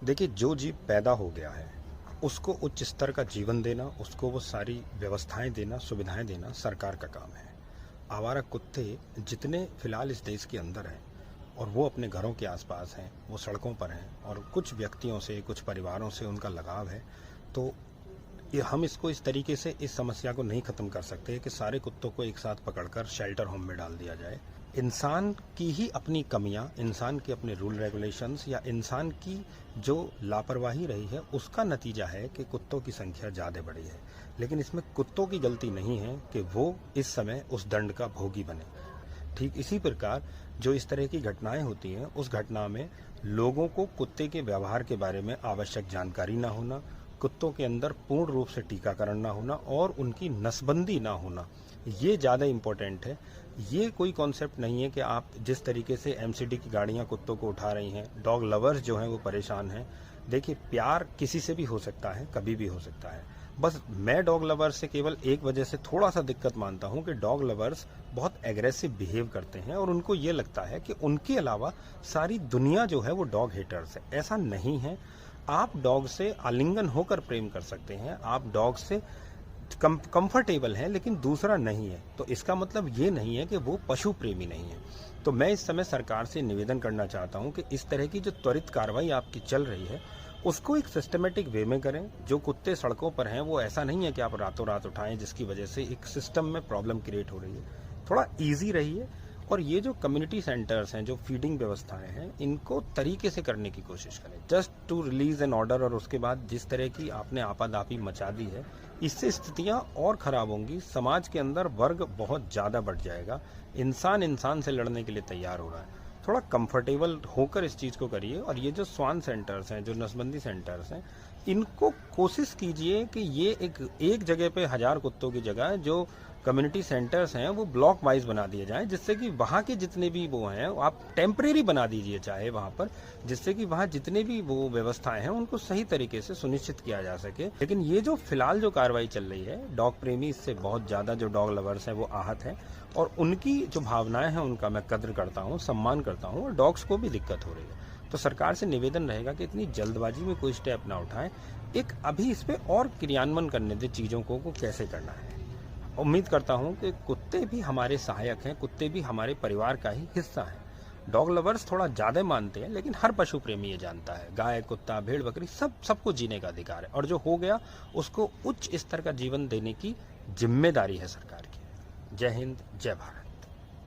देखिए, जो जीव पैदा हो गया है उसको उच्च स्तर का जीवन देना, उसको वो सारी व्यवस्थाएं देना, सुविधाएं देना सरकार का काम है। आवारा कुत्ते जितने फिलहाल इस देश के अंदर हैं और वो अपने घरों के आसपास हैं, वो सड़कों पर हैं और कुछ व्यक्तियों से, कुछ परिवारों से उनका लगाव है, तो ये हम इसको इस तरीके से इस समस्या को नहीं खत्म कर सकते कि सारे कुत्तों को एक साथ पकड़कर शेल्टर होम में डाल दिया जाए। इंसान की ही अपनी कमियां, इंसान के अपने रूल रेगुलेशंस या इंसान की जो लापरवाही रही है उसका नतीजा है कि कुत्तों की संख्या ज़्यादा बढ़ी है। लेकिन इसमें कुत्तों की गलती नहीं है कि वो इस समय उस दंड का भोगी बने। ठीक इसी प्रकार जो इस तरह की घटनाएं होती हैं, उस घटना में लोगों को कुत्ते के व्यवहार के बारे में आवश्यक जानकारी ना होना, कुत्तों के अंदर पूर्ण रूप से टीकाकरण ना होना और उनकी नसबंदी ना होना, ये ज़्यादा इम्पोर्टेंट है। ये कोई कॉन्सेप्ट नहीं है कि आप जिस तरीके से एमसीडी की गाड़ियां कुत्तों को उठा रही हैं, डॉग लवर्स जो हैं वो परेशान हैं। देखिए, प्यार किसी से भी हो सकता है, कभी भी हो सकता है। बस मैं डॉग लवर्स से केवल एक वजह से थोड़ा सा दिक्कत मानता हूं कि डॉग लवर्स बहुत एग्रेसिव बिहेव करते हैं और उनको ये लगता है कि उनके अलावा सारी दुनिया जो है वो डॉग हेटर्स है। ऐसा नहीं है। आप डॉग से आलिंगन होकर प्रेम कर सकते हैं, आप डॉग से कंफर्टेबल है, लेकिन दूसरा नहीं है, तो इसका मतलब ये नहीं है कि वो पशु प्रेमी नहीं है। तो मैं इस समय सरकार से निवेदन करना चाहता हूं कि इस तरह की जो त्वरित कार्रवाई आपकी चल रही है उसको एक सिस्टमेटिक वे में करें। जो कुत्ते सड़कों पर हैं वो ऐसा नहीं है कि आप रातों रात उठाएं जिसकी वजह से एक सिस्टम में प्रॉब्लम क्रिएट हो रही है। थोड़ा ईजी रहिए और ये जो कम्युनिटी सेंटर्स हैं, जो फीडिंग व्यवस्थाएं हैं, इनको तरीके से करने की कोशिश करें। Just to release an order और उसके बाद जिस तरह की आपने आपादापी मचा दी है, इससे स्थितियां और खराब होंगी। समाज के अंदर वर्ग बहुत ज़्यादा बढ़ जाएगा। इंसान इंसान से लड़ने के लिए तैयार हो रहा है। थोड़ा कंफर्टेबल होकर इस चीज़ को करिए। और ये जो स्वान सेंटर्स हैं, जो नसबंदी सेंटर्स हैं, इनको कोशिश कीजिए कि ये एक जगह पे 1000 कुत्तों की जगह जो कम्युनिटी सेंटर्स हैं वो ब्लॉक वाइज बना दिए जाएं, जिससे कि वहाँ के जितने भी वो हैं आप टेम्परेरी बना दीजिए चाहे वहाँ पर, जिससे कि वहाँ जितने भी वो व्यवस्थाएं हैं उनको सही तरीके से सुनिश्चित किया जा सके। लेकिन ये जो फिलहाल जो कार्रवाई चल रही है, डॉग प्रेमी इससे बहुत ज़्यादा जो डॉग लवर्स हैं वो आहत हैं और उनकी जो भावनाएं हैं उनका मैं कद्र करता हूँ, सम्मान करता हूँ और डॉग्स को भी दिक्कत हो रही है। तो सरकार से निवेदन रहेगा कि इतनी जल्दबाजी में कोई स्टेप ना उठाएं। एक अभी इस पे और क्रियान्वयन करने दे चीज़ों को कैसे करना है। उम्मीद करता हूं कि कुत्ते भी हमारे सहायक हैं, कुत्ते भी हमारे परिवार का ही हिस्सा हैं। डॉग लवर्स थोड़ा ज़्यादा मानते हैं, लेकिन हर पशु प्रेमी ये जानता है, गाय, कुत्ता, भेड़, बकरी सबको जीने का अधिकार है और जो हो गया उसको उच्च स्तर का जीवन देने की जिम्मेदारी है सरकार की। जय हिंद, जय भारत।